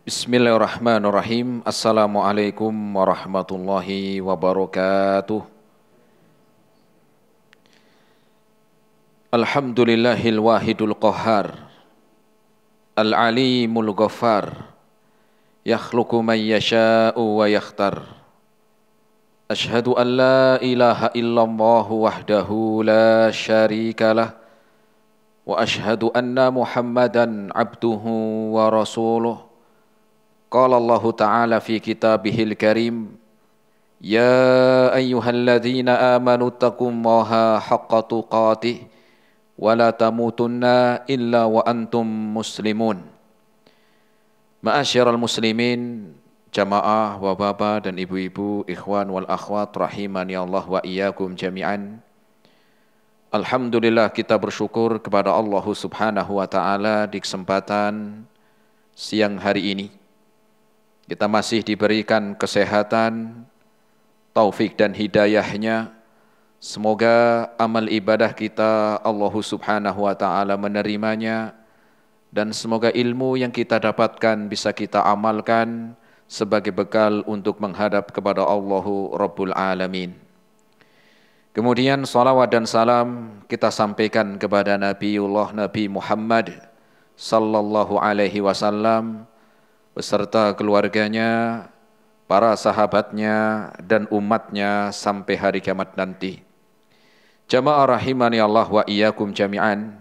Bismillahirrahmanirrahim. Assalamualaikum warahmatullahi wabarakatuh. Alhamdulillahil wahidul qahhar, al-alimul ghaffar, yakhluqu man yasha'u wa yakhtar. Ashhadu an la ilaha illallah wahdahu la syarikalah, wa ashhadu anna Muhammadan abduhu wa rasuluh. Qala Allah Ta'ala fi kitabihil karim, ya ayyuhalladzina amanu taqullaha haqqa tuqatih wa la tamutunna illa wa antum muslimun. Ma'asyiral muslimin, jamaah wa bapak dan ibu-ibu, ikhwan wal akhwat rahimani Allah wa iyyakum jami'an. Alhamdulillah, kita bersyukur kepada Allah Subhanahu wa Ta'ala di kesempatan siang hari ini. Kita masih diberikan kesehatan, taufik dan hidayahnya. Semoga amal ibadah kita Allah Subhanahu wa Ta'ala menerimanya, dan semoga ilmu yang kita dapatkan bisa kita amalkan sebagai bekal untuk menghadap kepada Allah Rabbul Alamin. Kemudian salawat dan salam kita sampaikan kepada Nabiullah Nabi Muhammad sallallahu alaihi wasallam beserta keluarganya, para sahabatnya dan umatnya sampai hari kiamat nanti. Jamaah rahimani Allah wa iyyakum jami'an.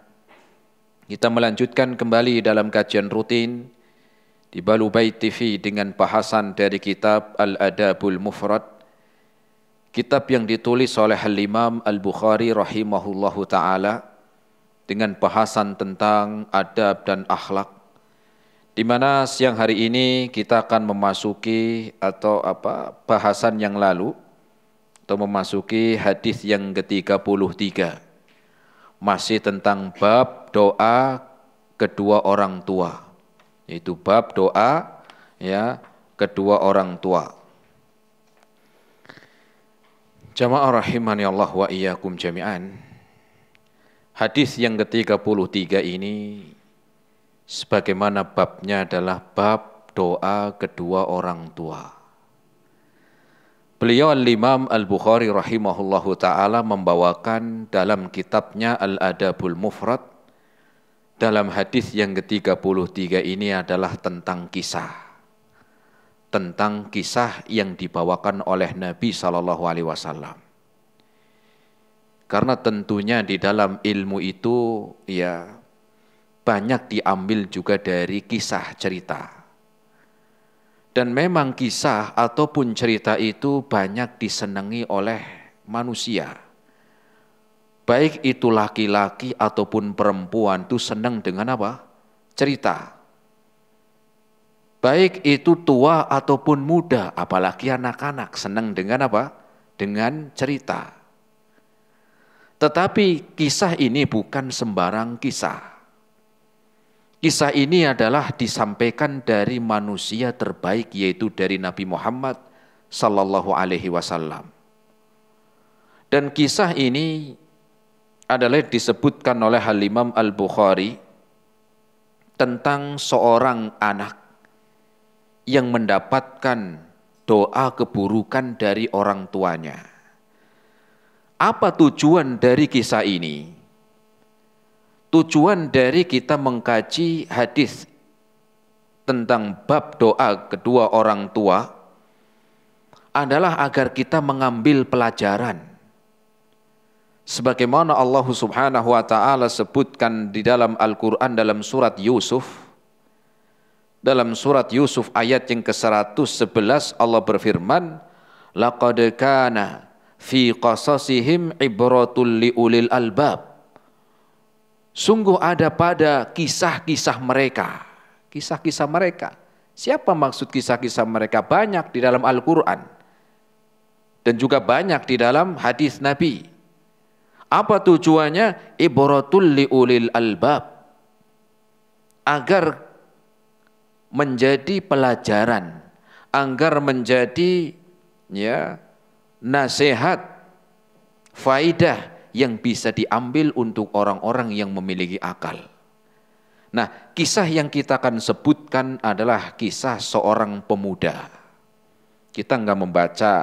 Kita melanjutkan kembali dalam kajian rutin di Balu Bait TV dengan bahasan dari kitab Al-Adabul Mufrad, kitab yang ditulis oleh Al-Imam Al-Bukhari rahimahullahu ta'ala, dengan bahasan tentang adab dan akhlak, di mana siang hari ini kita akan memasuki bahasan yang lalu, atau memasuki hadis yang ke-33, masih tentang bab doa kedua orang tua, yaitu bab doa kedua orang tua. Jamaah rahimani Allah wa iyyakum jami'an. Hadis yang ke-33 ini sebagaimana babnya adalah bab doa kedua orang tua. Beliau Al-Imam Al-Bukhari rahimahullahu ta'ala membawakan dalam kitabnya Al-Adabul Mufrad, dalam hadis yang ke-33 ini adalah tentang kisah. Tentang kisah yang dibawakan oleh Nabi SAW. Karena tentunya di dalam ilmu itu banyak diambil juga dari kisah cerita. Dan memang kisah ataupun cerita itu banyak disenangi oleh manusia. Baik itu laki-laki ataupun perempuan itu senang dengan apa? Cerita. Baik itu tua ataupun muda, apalagi anak-anak senang dengan apa? Dengan cerita. Tetapi kisah ini bukan sembarang kisah. Kisah ini adalah disampaikan dari manusia terbaik, yaitu dari Nabi Muhammad sallallahu alaihi wasallam. Dan kisah ini adalah disebutkan oleh Al-Imam Al-Bukhari tentang seorang anak yang mendapatkan doa keburukan dari orang tuanya. Apa tujuan dari kisah ini? Tujuan dari kita mengkaji hadis tentang bab doa kedua orang tua adalah agar kita mengambil pelajaran. Sebagaimana Allah Subhanahu wa ta'ala sebutkan di dalam Al-Quran dalam surat Yusuf. Dalam surat Yusuf ayat yang ke-111 Allah berfirman, laqad kana fi qasasihim ibratul liulil albab. Sungguh ada pada kisah-kisah mereka. Kisah-kisah mereka. Siapa maksud kisah-kisah mereka? Banyak di dalam Al-Quran. Dan juga banyak di dalam hadis Nabi. Apa tujuannya? Ibratul liulil albab. Agar menjadi pelajaran. Agar menjadi nasihat, faidah yang bisa diambil untuk orang-orang yang memiliki akal. Nah, kisah yang kita akan sebutkan adalah kisah seorang pemuda. Kita nggak membaca,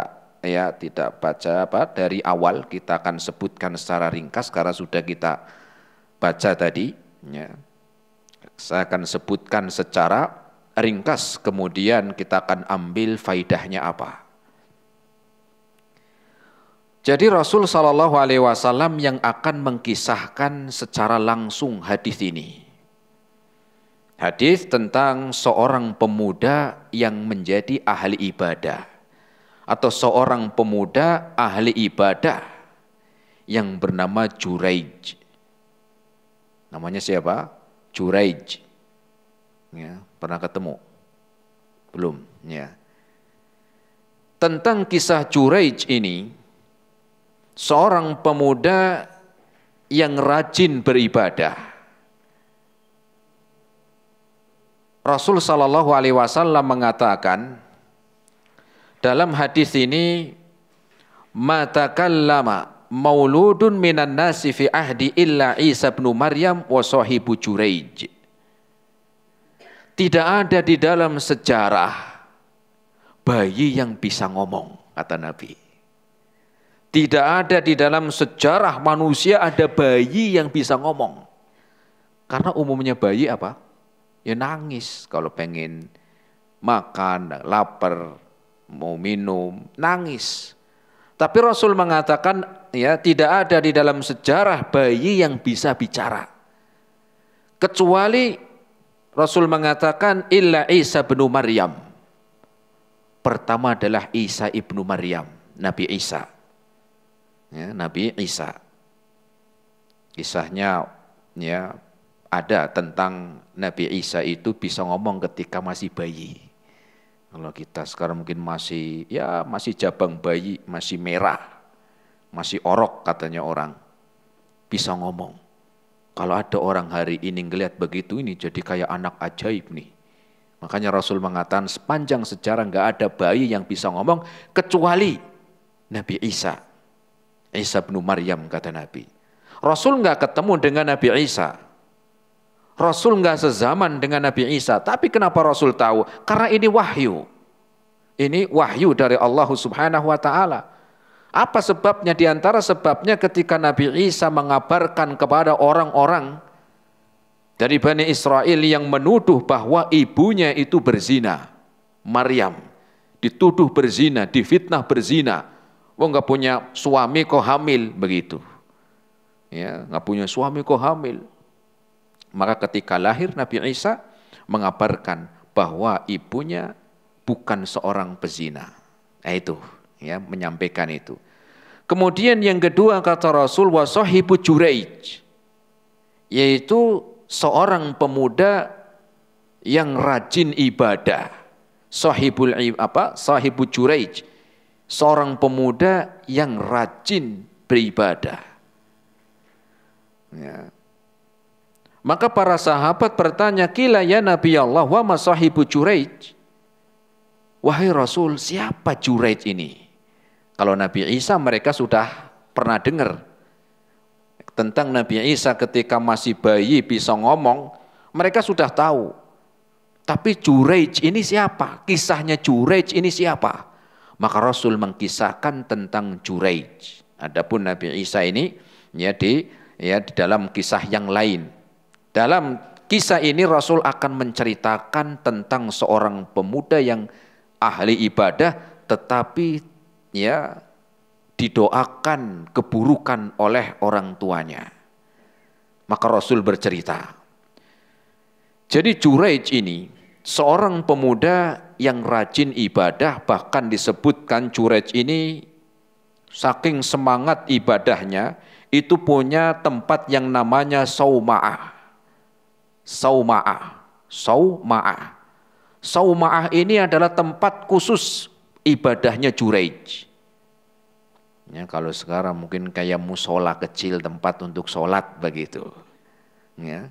ya tidak baca dari awal, kita akan sebutkan secara ringkas karena sudah kita baca tadi. Ya. Saya akan sebutkan secara ringkas, kemudian kita akan ambil faidahnya apa. Jadi Rasul Shallallahu Alaihi Wasallam yang akan mengkisahkan secara langsung hadis ini. Hadis tentang seorang pemuda yang menjadi ahli ibadah atau seorang pemuda ahli ibadah yang bernama Juraij. Namanya siapa? Juraij. Ya, pernah ketemu? Belum, ya. Tentang kisah Juraij ini, seorang pemuda yang rajin beribadah. Rasul Shallallahu Alaihi Wasallam mengatakan dalam hadis ini, matakallama mauludun minan nasi fi ahdi illa Isa bin Maryam wa sahibu Juraij. Tidak ada di dalam sejarah bayi yang bisa ngomong, kata Nabi. Tidak ada di dalam sejarah manusia ada bayi yang bisa ngomong. Karena umumnya bayi apa? Ya nangis kalau pengen makan, lapar, mau minum, nangis. Tapi Rasul mengatakan ya tidak ada di dalam sejarah bayi yang bisa bicara. Kecuali Rasul mengatakan illa Isa bin Maryam. Pertama adalah Isa ibnu Maryam, Nabi Isa. Ya, Nabi Isa. Kisahnya ya ada tentang Nabi Isa itu bisa ngomong ketika masih bayi. Kalau kita sekarang mungkin masih jabang bayi, masih merah, masih orok katanya orang, bisa ngomong. Kalau ada orang hari ini ngelihat begitu, ini jadi kayak anak ajaib nih. Makanya Rasul mengatakan sepanjang sejarah nggak ada bayi yang bisa ngomong kecuali Nabi Isa. Isa bin Maryam kata Nabi. Rasul nggak ketemu dengan Nabi Isa. Rasul nggak sezaman dengan Nabi Isa, tapi kenapa Rasul tahu? Karena ini wahyu. Ini wahyu dari Allah Subhanahu wa taala. Apa sebabnya? Di antara sebabnya ketika Nabi Isa mengabarkan kepada orang-orang dari Bani Israel yang menuduh bahwa ibunya itu berzina, Maryam dituduh berzina, difitnah berzina. Wah, nggak punya suami kok hamil begitu. Ya, nggak punya suami kok hamil. Maka ketika lahir Nabi Isa mengabarkan bahwa ibunya bukan seorang pezina. Itu ya, menyampaikan itu. Kemudian yang kedua kata Rasul wa sahibu Juraij, yaitu seorang pemuda yang rajin ibadah. Sahibu Juraij, seorang pemuda yang rajin beribadah. Ya. Maka para sahabat bertanya, "Qila ya Nabi Allah, wa ma sahibu Juraij?" Wahai Rasul, siapa Juraij ini? Kalau Nabi Isa mereka sudah pernah dengar tentang Nabi Isa ketika masih bayi bisa ngomong, mereka sudah tahu. Tapi Juraij ini siapa? Kisahnya Juraij ini siapa? Maka Rasul mengkisahkan tentang Juraij. Adapun Nabi Isa ini di dalam kisah yang lain. Dalam kisah ini Rasul akan menceritakan tentang seorang pemuda yang ahli ibadah tetapi ya didoakan keburukan oleh orang tuanya. Maka Rasul bercerita. Jadi Juraij ini seorang pemuda yang rajin ibadah, bahkan disebutkan Juraij ini saking semangat ibadahnya itu punya tempat yang namanya Sauma'ah. Sauma'ah ini adalah tempat khusus ibadahnya Juraij. Ya, kalau sekarang mungkin kayak musola kecil, tempat untuk sholat begitu. Ya,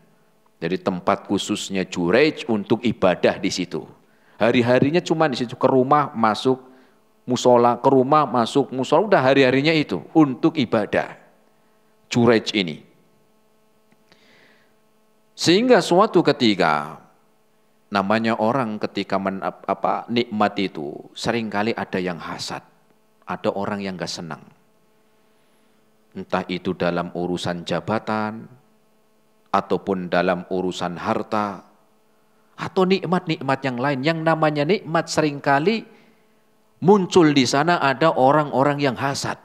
jadi tempat khususnya Juraij untuk ibadah di situ. Hari-harinya cuma di situ, ke rumah masuk musola, ke rumah masuk musola, udah hari-harinya itu untuk ibadah. Juraij ini. Sehingga suatu ketika, namanya orang ketika nikmat itu, seringkali ada yang hasad, ada orang yang gak senang. Entah itu dalam urusan jabatan, ataupun dalam urusan harta, atau nikmat-nikmat yang lain. Yang namanya nikmat seringkali muncul di sana ada orang-orang yang hasad.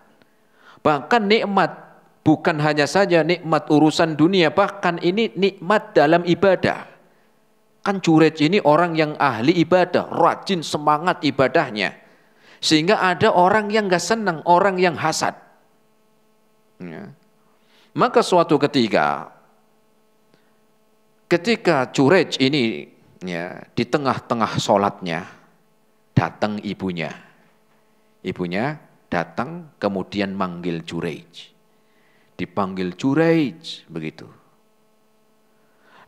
Bahkan nikmat bukan hanya saja nikmat urusan dunia, bahkan ini nikmat dalam ibadah. Kan Jurej ini orang yang ahli ibadah, rajin semangat ibadahnya. Sehingga ada orang yang gak senang, orang yang hasad. Ya. Maka suatu ketika Jurej ini ya, di tengah-tengah sholatnya datang ibunya. Ibunya datang kemudian manggil Jurej. Dipanggil Jurej begitu.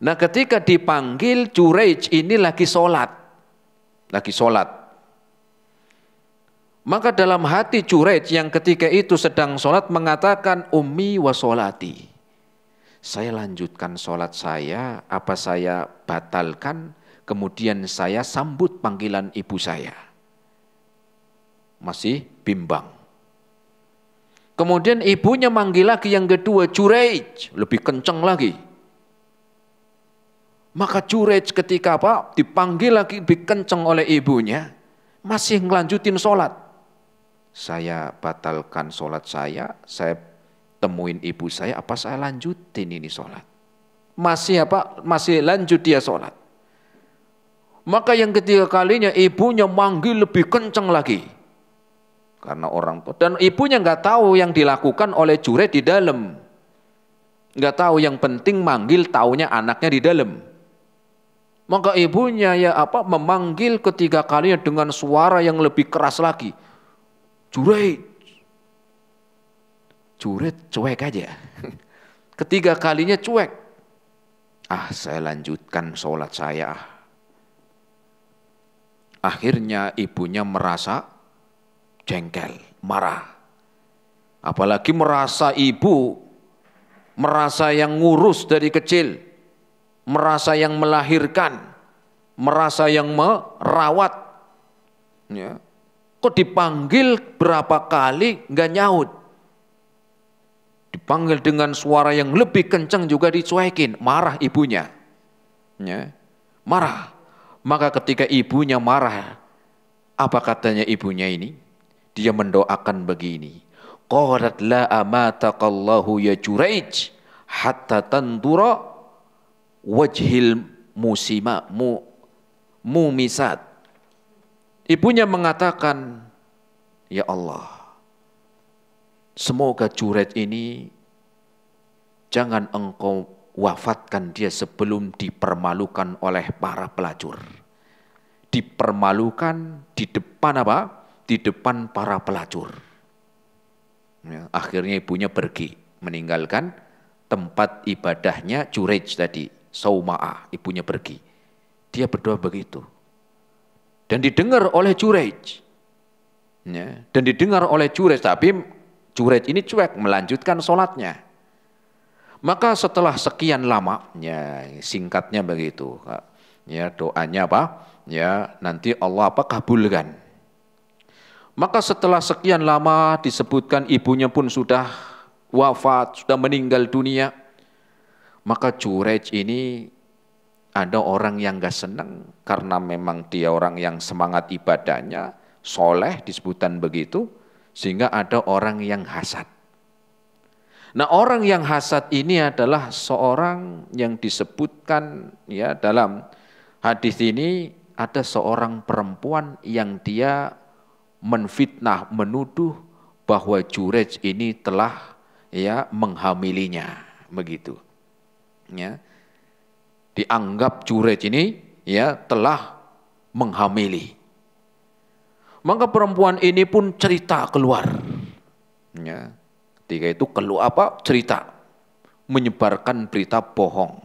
Nah ketika dipanggil Jurej ini lagi sholat. Maka dalam hati Jurej yang ketika itu sedang sholat mengatakan ummi wa sholati. Saya lanjutkan sholat saya, apa saya batalkan, kemudian saya sambut panggilan ibu saya. Masih bimbang. Kemudian ibunya manggil lagi yang kedua, Jurej, lebih kencang lagi. Maka Jurej ketika dipanggil lagi lebih kencang oleh ibunya, masih ngelanjutin sholat. Saya batalkan sholat saya temuin ibu saya, apa saya lanjutin ini sholat? Masih lanjut dia sholat. Maka yang ketiga kalinya ibunya manggil lebih kencang lagi. Karena orang tua. Dan ibunya nggak tahu yang dilakukan oleh Jurej di dalam. Nggak tahu, yang penting manggil, taunya anaknya di dalam. Maka ibunya memanggil ketiga kalinya dengan suara yang lebih keras lagi. Jurej cuek aja. Ketiga kalinya cuek. Saya lanjutkan sholat saya. Akhirnya ibunya merasa jengkel, marah. Apalagi merasa yang ngurus dari kecil, merasa yang melahirkan, merasa yang merawat. Ya. Kok dipanggil berapa kali nggak nyaut? Dipanggil dengan suara yang lebih kencang juga dicuekin, marah ibunya. Ya. Marah. Maka ketika ibunya marah, apa katanya ibunya ini? Dia mendoakan begini. Qalat la amataqallahu ya Jurej hatta tandura wajhil mumisat. Ibunya mengatakan, ya Allah, semoga Jurej ini jangan engkau wafatkan dia sebelum dipermalukan oleh para pelacur. Dipermalukan di depan Di depan para pelacur. Ya, akhirnya ibunya pergi, meninggalkan tempat ibadahnya Jurej tadi, Sauma'ah, ibunya pergi. Dia berdoa begitu. Dan didengar oleh Jurej. Ya, dan didengar oleh Jurej, tapi Jurej ini cuek melanjutkan sholatnya. Maka setelah sekian lama, ya singkatnya begitu, ya doanya ya nanti Allah kabulkan. Maka setelah sekian lama disebutkan ibunya pun sudah wafat, sudah meninggal dunia. Maka Jurej ini ada orang yang gak senang karena memang dia orang yang semangat ibadahnya, soleh disebutkan begitu, sehingga ada orang yang hasad. Nah orang yang hasad ini adalah seorang yang disebutkan ya dalam hadis ini, ada seorang perempuan yang dia menfitnah, menuduh bahwa Jurej ini telah ya menghamilinya, begitu. Ya. Dianggap Jurej ini ya telah menghamili. Maka perempuan ini pun cerita keluar. Ya. Ketika itu cerita, menyebarkan berita bohong.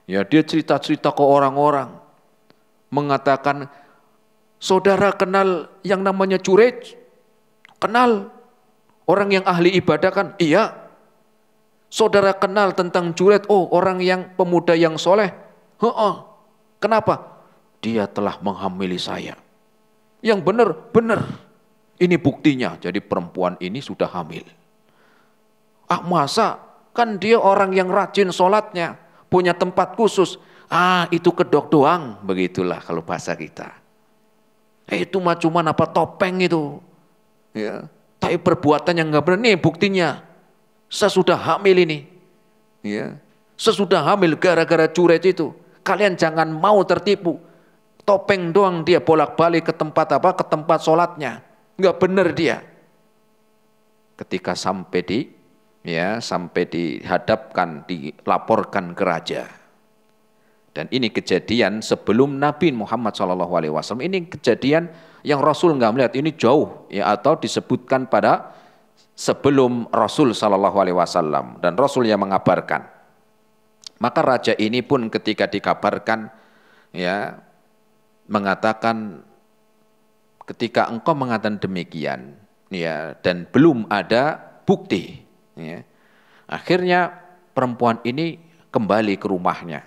Ya, dia cerita-cerita ke orang-orang, mengatakan, saudara kenal yang namanya Jurej? Kenal? Orang yang ahli ibadah kan? Iya. Saudara kenal tentang Juret, oh orang yang pemuda yang soleh. Kenapa? Dia telah menghamili saya. Yang benar, benar. Ini buktinya, jadi perempuan ini sudah hamil. Masa? Kan dia orang yang rajin sholatnya, punya tempat khusus. Itu kedok doang, begitulah kalau bahasa kita. Itu mah cuma apa topeng itu. Ya. Tapi perbuatan yang nggak benar, nih buktinya. Saya sudah hamil ini. Ya. Saya sudah hamil gara-gara Juret itu. Kalian jangan mau tertipu. Topeng doang dia bolak-balik ke tempat apa? Ke tempat sholatnya. Nggak benar dia. Ketika sampai dihadapkan, dilaporkan ke raja. Dan ini kejadian sebelum Nabi Muhammad SAW. Ini kejadian yang Rasul nggak melihat, ini jauh ya, atau disebutkan pada sebelum Rasul SAW, dan Rasul yang mengabarkan. Maka raja ini pun ketika dikabarkan ya mengatakan, ketika engkau mengatakan demikian ya dan belum ada bukti ya, akhirnya perempuan ini kembali ke rumahnya.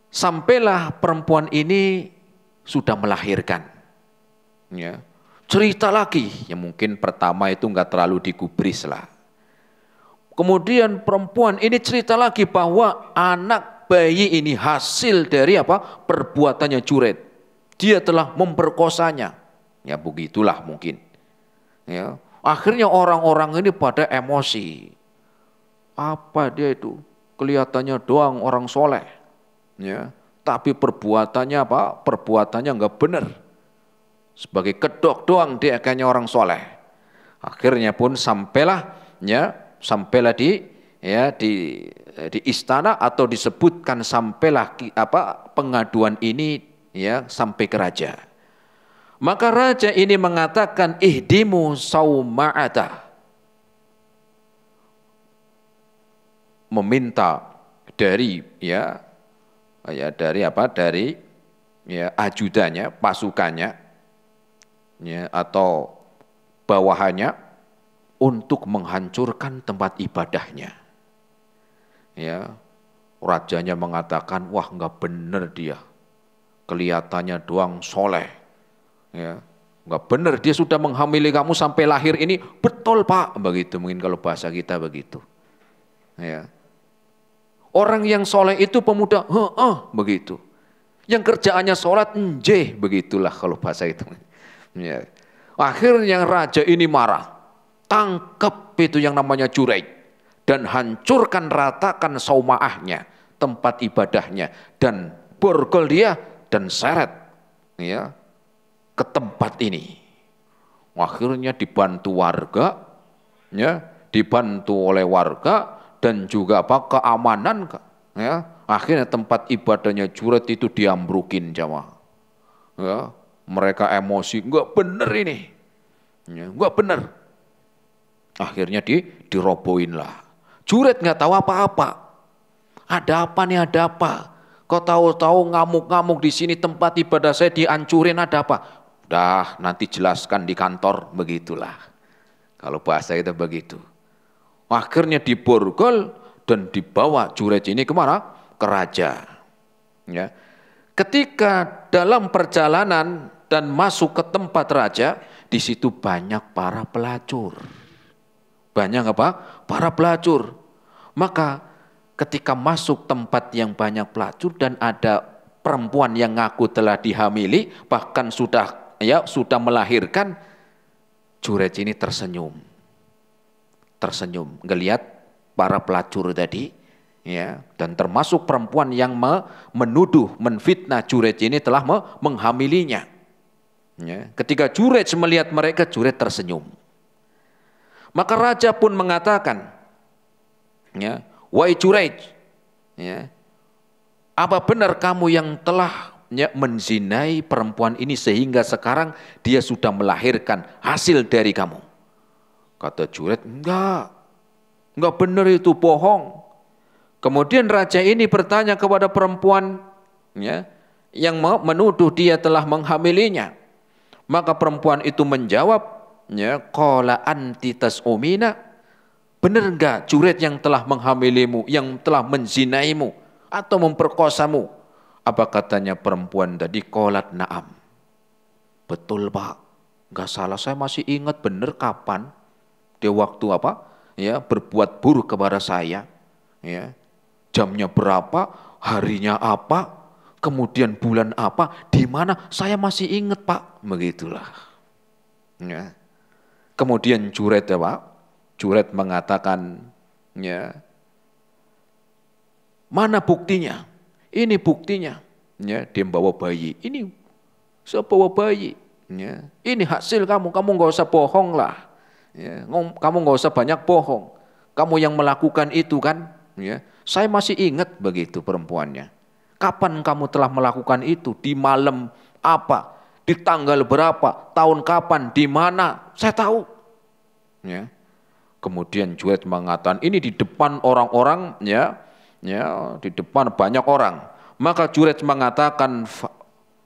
Sampailah perempuan ini sudah melahirkan. Ya. Cerita lagi, yang mungkin pertama itu enggak terlalu digubris lah. Kemudian perempuan ini cerita lagi bahwa anak bayi ini hasil dari apa? Perbuatannya Juret. Dia telah memperkosanya. Ya begitulah mungkin. Ya. Akhirnya orang-orang ini pada emosi. Apa dia itu? Kelihatannya doang orang soleh. Ya, tapi perbuatannya apa? Perbuatannya enggak benar. Sebagai kedok doang dia kayaknya orang soleh. Akhirnya pun sampailah di istana, atau disebutkan sampailah pengaduan ini ya sampai ke raja. Maka raja ini mengatakan ihdimu sauma'ata, meminta dari ajudannya, pasukannya ya, atau bawahannya untuk menghancurkan tempat ibadahnya. Ya, rajanya mengatakan, wah enggak benar dia, kelihatannya doang soleh. Ya, enggak benar dia sudah menghamili kamu sampai lahir ini, betul Pak, begitu mungkin kalau bahasa kita begitu. Ya. Orang yang soleh itu pemuda, begitu. Yang kerjaannya sholat, begitulah kalau bahasa itu. Ya. Akhirnya raja ini marah, tangkap itu yang namanya Juret dan hancurkan ratakan saumaahnya, tempat ibadahnya, dan borgol dia dan seret ya ke tempat ini. Akhirnya dibantu warga, ya, dibantu oleh warga. Dan juga keamanan ya, akhirnya tempat ibadahnya Juret itu diambrukin jamaah. Ya, mereka emosi, enggak benar ini. Ya, enggak benar. Akhirnya dirobohin lah. Juret enggak tahu apa-apa. Ada apa nih, ada apa? Kau tahu-tahu ngamuk-ngamuk di sini tempat ibadah saya dihancurin, ada apa? Udah nanti jelaskan di kantor, begitulah. Kalau bahasa itu begitu. Akhirnya diborgol dan dibawa Juret ini kemana? Ke raja. Ya. Ketika dalam perjalanan dan masuk ke tempat raja, di situ banyak para pelacur. Banyak apa? Para pelacur. Maka ketika masuk tempat yang banyak pelacur dan ada perempuan yang ngaku telah dihamili, bahkan sudah melahirkan, Juret ini tersenyum ngelihat para pelacur tadi ya, dan termasuk perempuan yang menuduh, menfitnah Juret ini telah menghamilinya ya. Ketika Juret melihat mereka, Juret tersenyum. Maka raja pun mengatakan ya, wahai Juret ya, apa benar kamu yang telah menzinai perempuan ini sehingga sekarang dia sudah melahirkan hasil dari kamu? Kata Juret, enggak benar itu, bohong. Kemudian raja ini bertanya kepada perempuan ya, yang menuduh dia telah menghamilinya. Maka perempuan itu menjawab, ya, qala anti tas'umina, Benar enggak Juret yang telah menghamilimu, yang telah menzinaimu atau memperkosamu? Apa katanya perempuan tadi? Qalat na'am. Betul Pak, enggak salah, saya masih ingat benar kapan dia waktu apa? Ya, berbuat buruk kepada saya. Ya. Jamnya berapa, harinya apa, kemudian bulan apa, di mana, saya masih ingat Pak. Begitulah. Ya. Kemudian Juret ya Pak, Juret mengatakan, ya, mana buktinya? Ini buktinya. Ya, dia bawa bayi. Ini saya bawa bayi. Ya, ini hasil kamu nggak usah bohong lah. Ya, kamu nggak usah banyak bohong. Kamu yang melakukan itu kan? Ya, saya masih ingat begitu perempuannya. Kapan kamu telah melakukan itu? Di malam apa? Di tanggal berapa? Tahun kapan? Di mana? Saya tahu. Ya. Kemudian Juret mengatakan ini di depan orang-orang, ya, di depan banyak orang. Maka Juret mengatakan,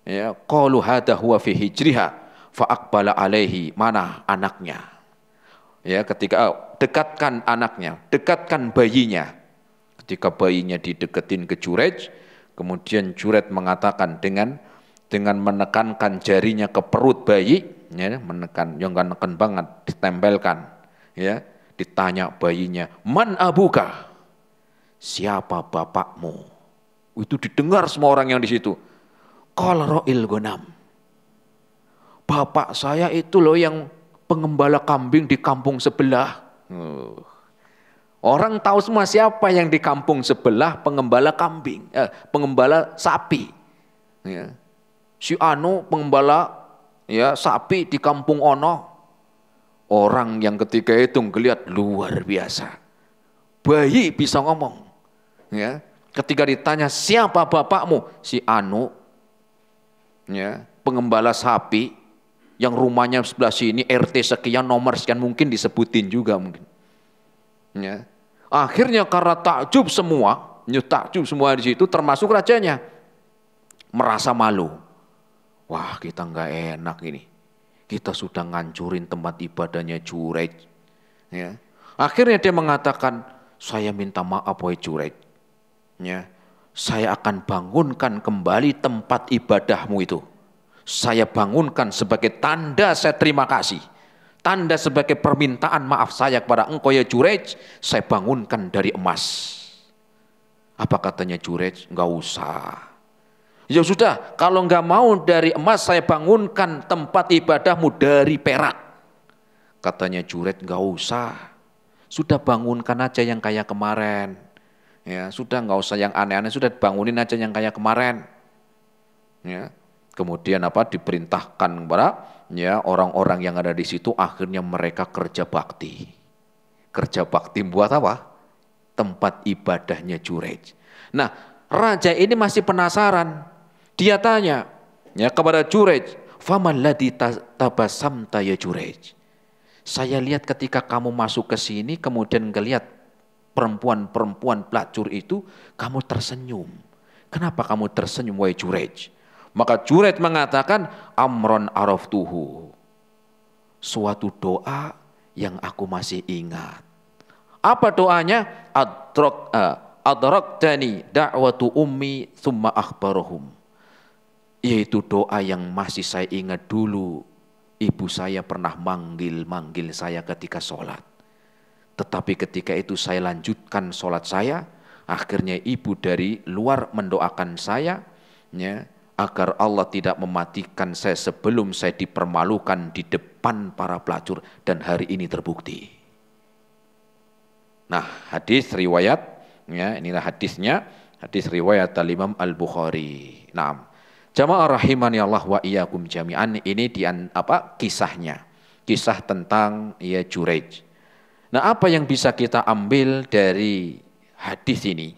ya, qalu hadha huwa fi hijriha fa aqbala alaihi, mana anaknya? Ya, ketika dekatkan anaknya, dekatkan bayinya. Ketika bayinya dideketin ke Juret, kemudian Juret mengatakan dengan menekankan jarinya ke perut bayi, ya, menekan, yang kan neken banget, ditempelkan, ya, ditanya bayinya, man abuka, siapa bapakmu? Itu didengar semua orang yang di situ. Qala ra'il ghanam, bapak saya itu loh yang pengembala kambing di kampung sebelah. Orang tahu semua siapa yang di kampung sebelah pengembala kambing, pengembala sapi. Ya. Si Anu pengembala, ya, sapi di kampung ono. Orang yang ketika itu ngelihat luar biasa. Bayi bisa ngomong. Ya. Ketika ditanya siapa bapakmu? Si Anu, ya, pengembala sapi yang rumahnya sebelah sini, RT sekian, nomor sekian, mungkin disebutin juga mungkin. Ya. Akhirnya karena takjub semua di situ, termasuk rajanya, merasa malu. Wah, kita nggak enak ini. Kita sudah ngancurin tempat ibadahnya Juret. Ya. Akhirnya dia mengatakan, saya minta maaf wahai Juret. Ya. Saya akan bangunkan kembali tempat ibadahmu itu. Saya bangunkan sebagai tanda saya terima kasih. Tanda sebagai permintaan maaf saya kepada engkau ya Juret. Saya bangunkan dari emas. Apa katanya Juret? Nggak usah. Ya sudah, kalau nggak mau dari emas, saya bangunkan tempat ibadahmu dari perak. Katanya Juret, nggak usah. Sudah bangunkan aja yang kayak kemarin. Ya, sudah nggak usah yang aneh-aneh, sudah bangunin aja yang kayak kemarin. Ya. Kemudian apa? Diperintahkan kepada, ya, orang-orang yang ada di situ, akhirnya mereka kerja bakti. Kerja bakti buat apa? Tempat ibadahnya Juret. Nah, raja ini masih penasaran. Dia tanya, ya, kepada Juret, faman ladzi tabasamta ya Juret. Saya lihat ketika kamu masuk ke sini, kemudian ngelihat perempuan-perempuan pelacur itu, kamu tersenyum. Kenapa kamu tersenyum wahai Juret? Maka Juret mengatakan, amron araftuhu, suatu doa yang aku masih ingat. Apa doanya? Adraktani da'watu ummi thumma akhbarohum. Yaitu doa yang masih saya ingat dulu. Ibu saya pernah manggil saya ketika sholat. Tetapi ketika itu saya lanjutkan sholat saya, akhirnya ibu dari luar mendoakan saya, ya, agar Allah tidak mematikan saya sebelum saya dipermalukan di depan para pelacur, dan hari ini terbukti. Nah, hadis riwayat, ya, inilah hadisnya, hadis riwayat Imam Al-Bukhari. Nah, jamaah rahimani Allah wa iyyakum jami'an, ini kisahnya. Kisah tentang, ya, Juret. Nah, apa yang bisa kita ambil dari hadis ini?